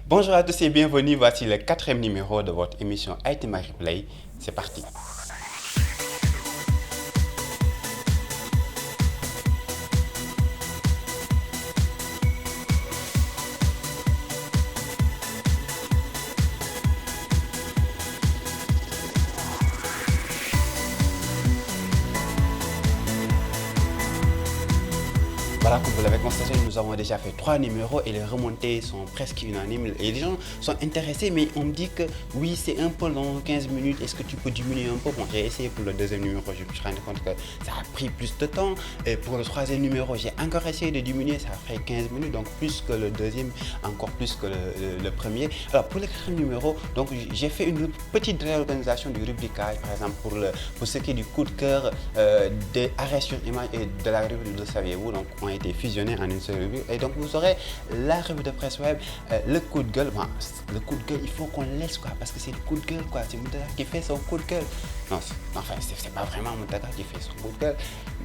Bonjour à tous et bienvenue, voici le quatrième numéro de votre émission IT Marie Play. C'est parti. Voilà, comme vous l'avez constaté, nous avons déjà fait 3 numéros et les remontées sont presque unanimes. Et les gens sont intéressés, mais on me dit que oui, c'est un peu long, 15 minutes, est-ce que tu peux diminuer un peu? Bon, j'ai essayé pour le deuxième numéro, je me suis rendu compte que ça a pris plus de temps. Et pour le troisième numéro, j'ai encore essayé de diminuer, ça a fait 15 minutes, donc plus que le deuxième, encore plus que le premier. Alors, pour le quatrième numéro, donc j'ai fait une petite réorganisation du rubricage, par exemple, pour ce qui est du coup de cœur, des arrêts sur image et de la rubrique de saviez-vous, donc ont été fusionnés en une seule rubrique. Et donc vous aurez la revue de presse web, le coup de gueule. Bon, le coup de gueule, il faut qu'on le laisse quoi, parce que c'est le coup de gueule quoi. C'est Moutaga qui fait son coup de gueule. Non, enfin c'est pas vraiment Moutaga qui fait son coup de gueule,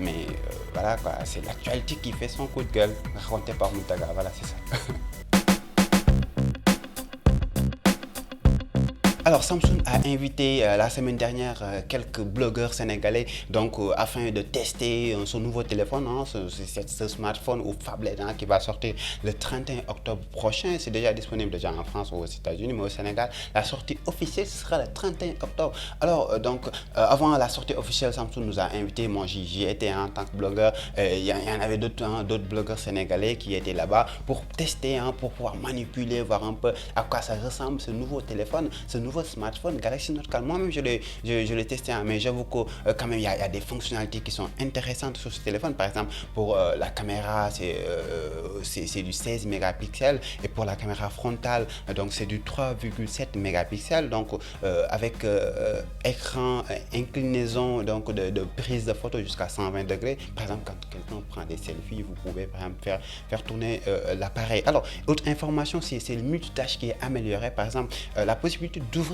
mais voilà quoi, c'est l'actualité qui fait son coup de gueule, raconté par Moutaga. Voilà, c'est ça. Alors Samsung a invité la semaine dernière quelques blogueurs sénégalais donc afin de tester son nouveau téléphone, hein, ce smartphone ou phablet hein, qui va sortir le 31 octobre prochain. C'est déjà disponible déjà en France ou aux États-Unis, mais au Sénégal, la sortie officielle sera le 31 octobre. Alors avant la sortie officielle, Samsung nous a invités. Moi j'y étais en tant que blogueur. Il y en avait d'autres blogueurs sénégalais qui étaient là-bas pour tester, hein, pour pouvoir manipuler, voir un peu à quoi ça ressemble ce nouveau téléphone, ce nouveau smartphone Galaxy Note 4. Moi-même, je l'ai testé, hein, mais j'avoue que quand même, il y a des fonctionnalités qui sont intéressantes sur ce téléphone. Par exemple, pour la caméra, c'est du 16 mégapixels et pour la caméra frontale, donc c'est du 3,7 mégapixels. Donc, avec écran, inclinaison donc de prise de photo jusqu'à 120 degrés. Par exemple, quand quelqu'un prend des selfies, vous pouvez par exemple faire tourner l'appareil. Alors, autre information, c'est le multitâche qui est amélioré. Par exemple, la possibilité d'ouvrir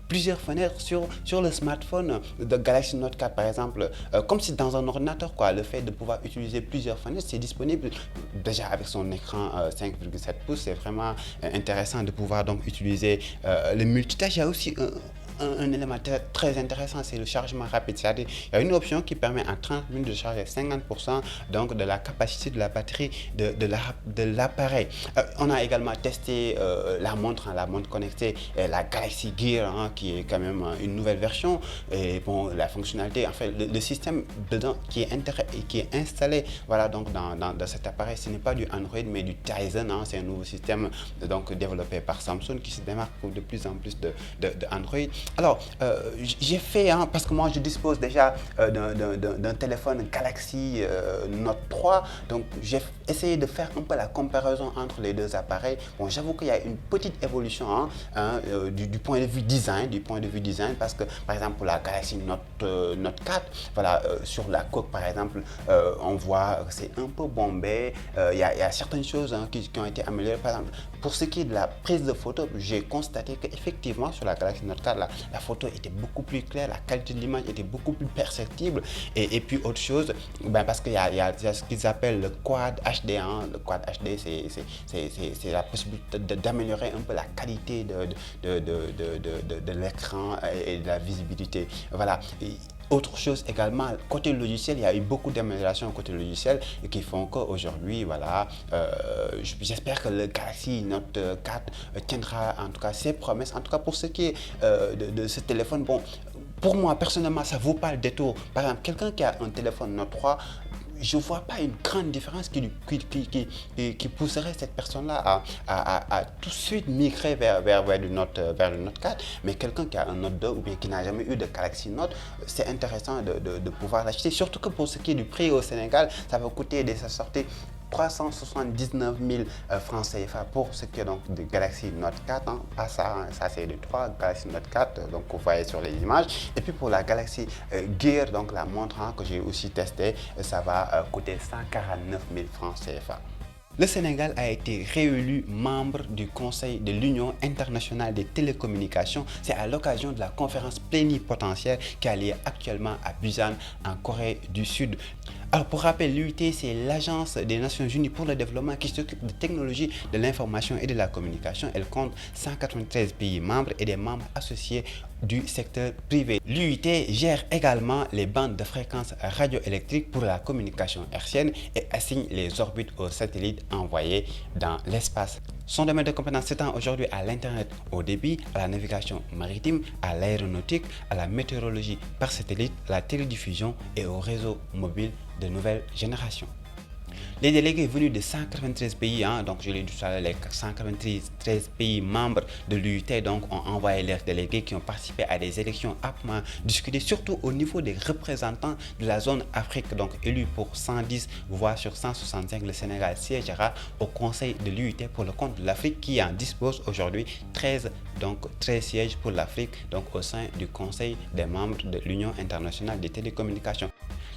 plusieurs fenêtres sur le smartphone de Galaxy Note 4 par exemple, comme si dans un ordinateur quoi. Le fait de pouvoir utiliser plusieurs fenêtres, c'est disponible déjà avec son écran 5,7 pouces. C'est vraiment intéressant de pouvoir donc utiliser le multitâche. Il y a aussi un élément très intéressant, c'est le chargement rapide. C'est-à-dire, il y a une option qui permet en 30 minutes de charger 50% donc de la capacité de la batterie de l'appareil. On a également testé la montre connectée, la Galaxy Gear, hein, qui est quand même une nouvelle version. Et bon, la fonctionnalité, en fait, le système dedans qui est installé, voilà, donc dans cet appareil, ce n'est pas du Android, mais du Tizen. Hein, c'est un nouveau système donc développé par Samsung qui se démarque de plus en plus de Android. Alors, j'ai fait, hein, parce que moi je dispose déjà d'un téléphone Galaxy Note 3, donc j'ai essayé de faire un peu la comparaison entre les deux appareils. Bon, j'avoue qu'il y a une petite évolution du point de vue design, parce que par exemple pour la Galaxy Note 4, voilà, sur la coque par exemple, on voit que c'est un peu bombé. Il y a certaines choses hein, qui ont été améliorées. Par exemple, pour ce qui est de la prise de photo, j'ai constaté qu'effectivement sur la Galaxy Note 4, la photo était beaucoup plus claire, la qualité de l'image était beaucoup plus perceptible. Et puis autre chose, parce qu'il y a ce qu'ils appellent le Quad HD. Hein. Le Quad HD, c'est la possibilité d'améliorer un peu la qualité de l'écran et de la visibilité. Voilà. Autre chose également, côté logiciel, il y a eu beaucoup d'améliorations côté logiciel qui font qu'aujourd'hui, voilà, j'espère que le Galaxy Note 4 tiendra en tout cas ses promesses. En tout cas, pour ce qui est de ce téléphone, bon, pour moi personnellement, ça ne vaut pas le détour. Par exemple, quelqu'un qui a un téléphone Note 3, je ne vois pas une grande différence qui pousserait cette personne-là à tout de suite migrer vers le Note 4. Mais quelqu'un qui a un Note 2 ou bien qui n'a jamais eu de Galaxy Note, c'est intéressant de pouvoir l'acheter. Surtout que pour ce qui est du prix au Sénégal, ça va coûter dès sa sortie 379 000 francs CFA pour ce qui est donc de Galaxy Note 4, hein, pas ça, hein, ça c'est le 3 Galaxy Note 4, donc vous voyez sur les images. Et puis pour la Galaxy Gear, donc la montre hein, que j'ai aussi testé, ça va coûter 149 000 francs CFA. Le Sénégal a été réélu membre du Conseil de l'Union internationale des télécommunications. C'est à l'occasion de la conférence plénipotentiaire qui a lieu actuellement à Busan, en Corée du Sud. Alors, pour rappel, l'UIT, c'est l'Agence des Nations Unies pour le développement qui s'occupe de technologies de l'information et de la communication. Elle compte 193 pays membres et des membres associés du secteur privé. L'UIT gère également les bandes de fréquences radioélectriques pour la communication hertzienne et assigne les orbites aux satellites envoyés dans l'espace. Son domaine de compétence s'étend aujourd'hui à l'Internet haut débit, à la navigation maritime, à l'aéronautique, à la météorologie par satellite, à la télédiffusion et au réseau mobile de nouvelle génération. Les délégués venus de 193 pays, donc je l'ai dit tout à l'heure, les 193 pays membres de l'UIT donc ont envoyé leurs délégués qui ont participé à des élections âprement discutées, surtout au niveau des représentants de la zone Afrique. Donc élus pour 110 voix sur 165, le Sénégal siégera au Conseil de l'UIT pour le compte de l'Afrique qui en dispose aujourd'hui 13 sièges pour l'Afrique donc au sein du Conseil des membres de l'Union internationale des télécommunications.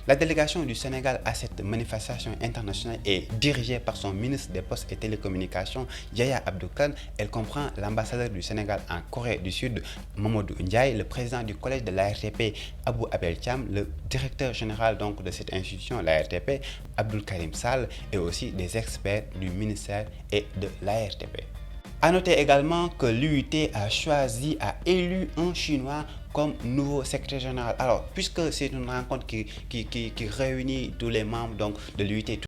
La délégation du Sénégal à cette manifestation internationale est dirigée par son ministre des Postes et Télécommunications, Yaya Abdou Kane. Elle comprend l'ambassadeur du Sénégal en Corée du Sud, Mamadou Ndiaye, le président du collège de l'ARTP, Abou Abel Thiam, le directeur général donc de cette institution, l'ARTP, Abdoul Karim Sall, et aussi des experts du ministère et de l'ARTP. A noter également que l'UIT a élu un Chinois comme nouveau secrétaire général. Alors, puisque c'est une rencontre qui réunit tous les membres donc, de l'UIT,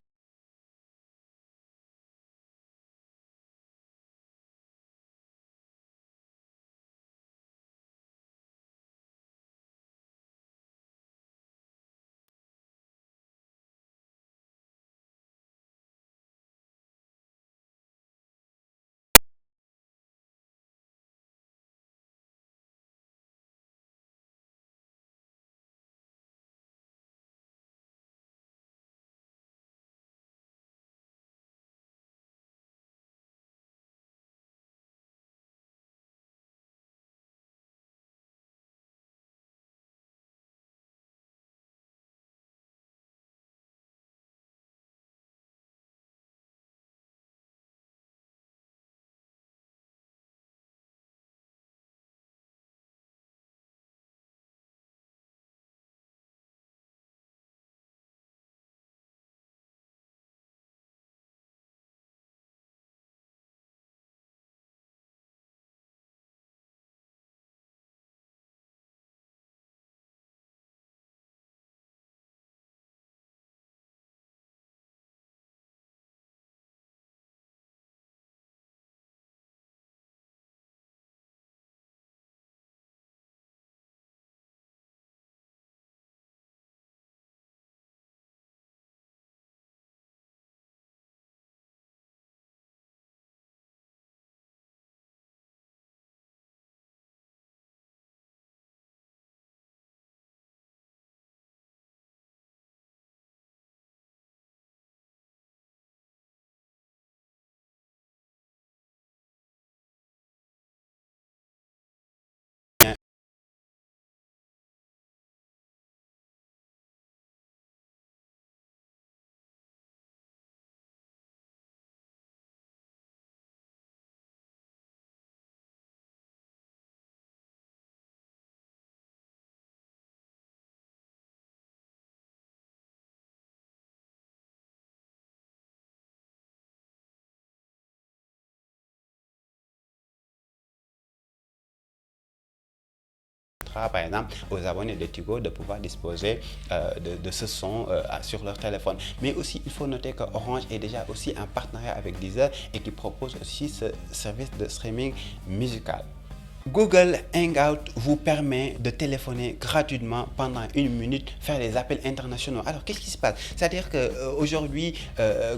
par exemple aux abonnés de Tigo de pouvoir disposer de ce son sur leur téléphone. Mais aussi, il faut noter que Orange est déjà aussi en partenariat avec Deezer et qui propose aussi ce service de streaming musical. Google Hangout vous permet de téléphoner gratuitement pendant 1 minute, faire des appels internationaux. Alors, qu'est-ce qui se passe? C'est-à-dire qu'aujourd'hui,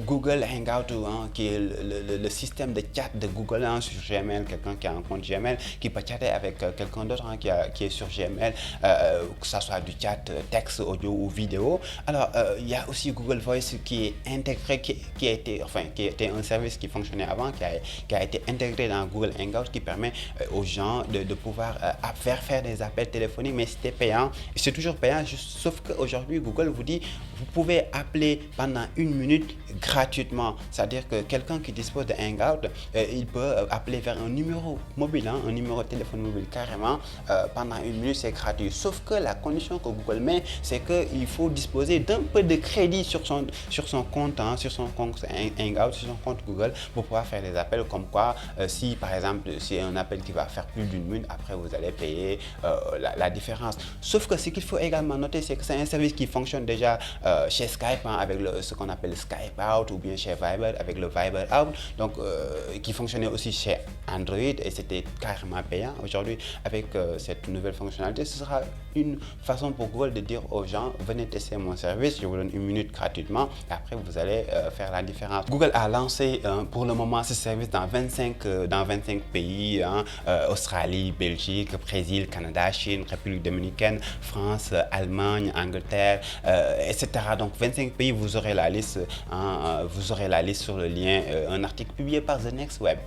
Google Hangout, qui est le système de chat de Google sur Gmail, quelqu'un qui a un compte Gmail, qui peut chatter avec quelqu'un d'autre qui est sur Gmail, que ce soit du chat texte, audio ou vidéo. Alors, il y a aussi Google Voice qui est intégré, qui était un service qui fonctionnait avant, qui a été intégré dans Google Hangout, qui permet aux gens hein, de pouvoir faire des appels téléphoniques, mais c'était payant. C'est toujours payant, sauf qu'aujourd'hui, Google vous dit, vous pouvez appeler pendant 1 minute gratuitement. C'est-à-dire que quelqu'un qui dispose de Hangout, il peut appeler vers un numéro mobile, hein, un numéro de téléphone mobile carrément, pendant 1 minute, c'est gratuit. Sauf que la condition que Google met, c'est qu'il faut disposer d'un peu de crédit sur son compte, hein, sur son compte Hangout, sur son compte Google, pour pouvoir faire des appels. Comme quoi, si par exemple, c'est un appel qui va faire plus d'1 minute, après vous allez payer la différence. Sauf que ce qu'il faut également noter, c'est que c'est un service qui fonctionne déjà chez Skype, hein, avec ce qu'on appelle Skype Out, ou bien chez Viber avec le Viber Out, donc qui fonctionnait aussi chez Android et c'était carrément payant. Aujourd'hui, avec cette nouvelle fonctionnalité, ce sera une façon pour Google de dire aux gens, venez tester mon service, je vous donne 1 minute gratuitement et après vous allez faire la différence. Google a lancé pour le moment ce service dans 25 pays, hein, Australie, Belgique, Brésil, Canada, Chine, République dominicaine, France, Allemagne, Angleterre, etc. Donc 25 pays, vous aurez la liste, hein, vous aurez la liste sur le lien, un article publié par The Next Web.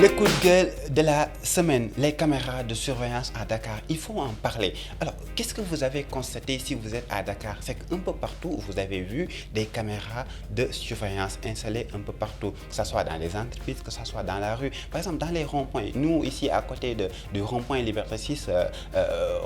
Le coup de gueule de la semaine, les caméras de surveillance à Dakar, il faut en parler. Alors, qu'est-ce que vous avez constaté si vous êtes à Dakar? C'est qu'un peu partout, vous avez vu des caméras de surveillance installées un peu partout, que ce soit dans les entreprises, que ce soit dans la rue. Par exemple, dans les ronds-points, nous ici à côté du rond-point Liberté 6,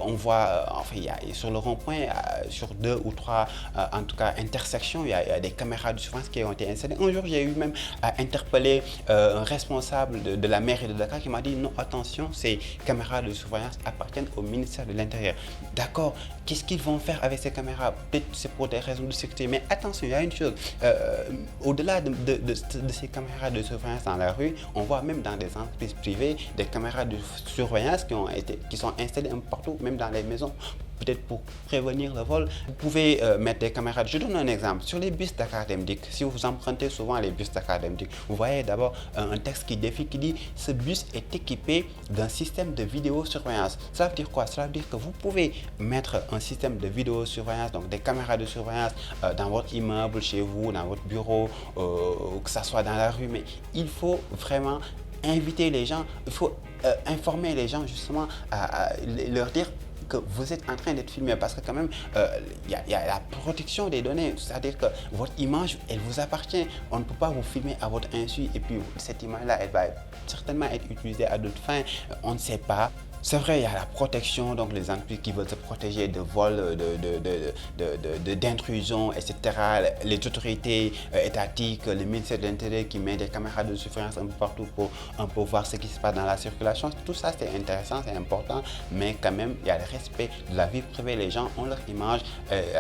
on voit, enfin, sur le rond-point, sur 2 ou 3, en tout cas, intersections, il y a des caméras de surveillance qui ont été installées. Un jour, j'ai eu même à interpeller un responsable de la mairie de Dakar qui m'a dit non, attention, ces caméras de surveillance appartiennent au ministère de l'Intérieur. D'accord, qu'est-ce qu'ils vont faire avec ces caméras? Peut-être c'est pour des raisons de sécurité, mais attention, il y a une chose, au-delà de ces caméras de surveillance dans la rue, on voit même dans des entreprises privées des caméras de surveillance qui sont installées un peu partout, même dans les maisons. Peut-être pour prévenir le vol, vous pouvez mettre des caméras. Je donne un exemple. Sur les bus Dakar Dem Dikk, si vous empruntez souvent les bus Dakar Dem Dikk, vous voyez d'abord un texte qui dit ce bus est équipé d'un système de vidéosurveillance. Cela veut dire quoi? Cela veut dire que vous pouvez mettre un système de vidéosurveillance, donc des caméras de surveillance dans votre immeuble, chez vous, dans votre bureau, que ce soit dans la rue, mais il faut vraiment inviter les gens, il faut informer les gens justement, à leur dire que vous êtes en train d'être filmé, parce que quand même il y a la protection des données, c'est-à-dire que votre image, elle vous appartient, on ne peut pas vous filmer à votre insu et puis cette image là, elle va certainement être utilisée à d'autres fins, on ne sait pas. C'est vrai, il y a la protection, donc les entreprises qui veulent se protéger de vols, d'intrusion, etc. Les autorités étatiques, le ministère de l'Intérieur qui met des caméras de surveillance un peu partout pour un peu voir ce qui se passe dans la circulation. Tout ça, c'est intéressant, c'est important, mais quand même, il y a le respect de la vie privée. Les gens ont leur image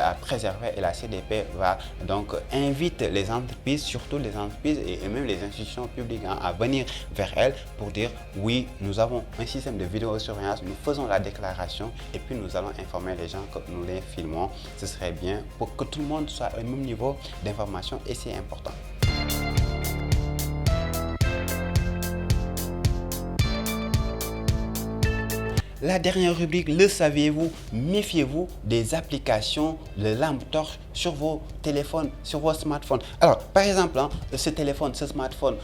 à préserver et la CDP va donc invite les entreprises, surtout les entreprises et même les institutions publiques, hein, à venir vers elles pour dire oui, nous avons un système de vidéosurveillance, nous faisons la déclaration et puis nous allons informer les gens que nous les filmons. Ce serait bien pour que tout le monde soit au même niveau d'information et c'est important. La dernière rubrique, le saviez-vous? Méfiez-vous des applications de lampe torche sur vos téléphones, sur vos smartphones. Alors, par exemple, hein, ce smartphone,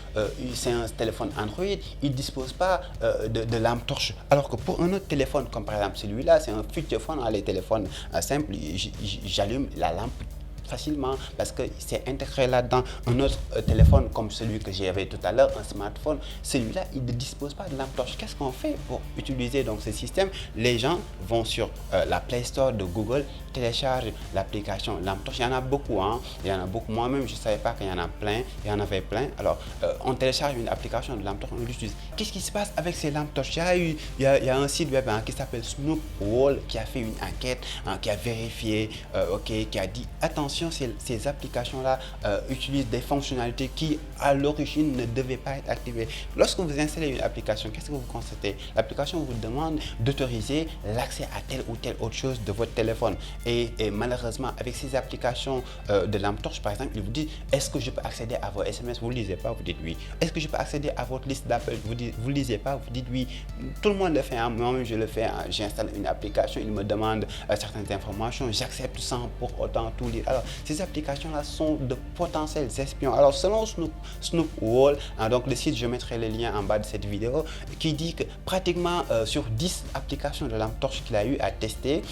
c'est un téléphone Android, il ne dispose pas de lampe torche. Alors que pour un autre téléphone, comme par exemple celui-là, c'est un feature phone, hein, les téléphones simples, j'allume la lampe facilement parce que c'est intégré là-dedans. Un autre téléphone comme celui que j'avais tout à l'heure, un smartphone, celui-là, il ne dispose pas de lampe torche. Qu'est-ce qu'on fait pour utiliser donc ce système? Les gens vont sur la Play Store de Google, téléchargent l'application lampe torche. Il y en a beaucoup, hein. Il y en a beaucoup. Moi-même, je ne savais pas qu'il y en a plein. Il y en avait plein. Alors, on télécharge une application de lampe torche, on l'utilise. Qu'est-ce qui se passe avec ces lampes torches? Il y a un site web, hein, qui s'appelle Snoop Wall qui a fait une enquête, hein, qui a vérifié, qui a dit attention, ces applications-là utilisent des fonctionnalités qui, à l'origine, ne devaient pas être activées. Lorsque vous installez une application, qu'est-ce que vous constatez? L'application vous demande d'autoriser l'accès à telle ou telle autre chose de votre téléphone. Et malheureusement, avec ces applications de lampe torche, par exemple, il vous dit est-ce que je peux accéder à vos SMS? Vous ne lisez pas, vous dites oui. Est-ce que je peux accéder à votre liste d'appels? Vous ne lisez pas, vous dites oui. Tout le monde le fait, hein. Moi-même je le fais, hein. J'installe une application, il me demande certaines informations, j'accepte sans pour autant tout lire. Alors, Alors, ces applications-là sont de potentiels espions. Alors, selon Snoop Wall, donc le site, je mettrai le lien en bas de cette vidéo, qui dit que pratiquement sur 10 applications de lampe torche qu'il a eu à tester,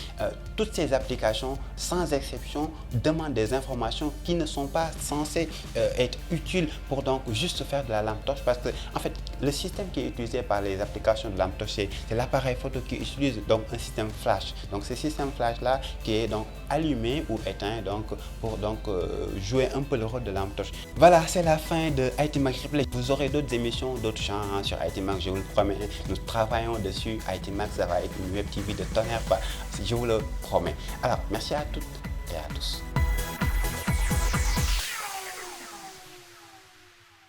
toutes ces applications, sans exception, demandent des informations qui ne sont pas censées être utiles pour donc juste faire de la lampe torche, parce que en fait, le système qui est utilisé par les applications de lampe torche, c'est l'appareil photo qui utilise donc un système flash. Donc ce système flash là qui est donc allumé ou éteint donc pour donc jouer un peu le rôle de lampe torche. Voilà, c'est la fin de IT Max Replay. Vous aurez d'autres émissions, d'autres champs sur IT Max, je vous le promets. Nous travaillons dessus. IT Max, ça va être une web TV de tonnerre, je vous le promets. Alors, merci à toutes et à tous.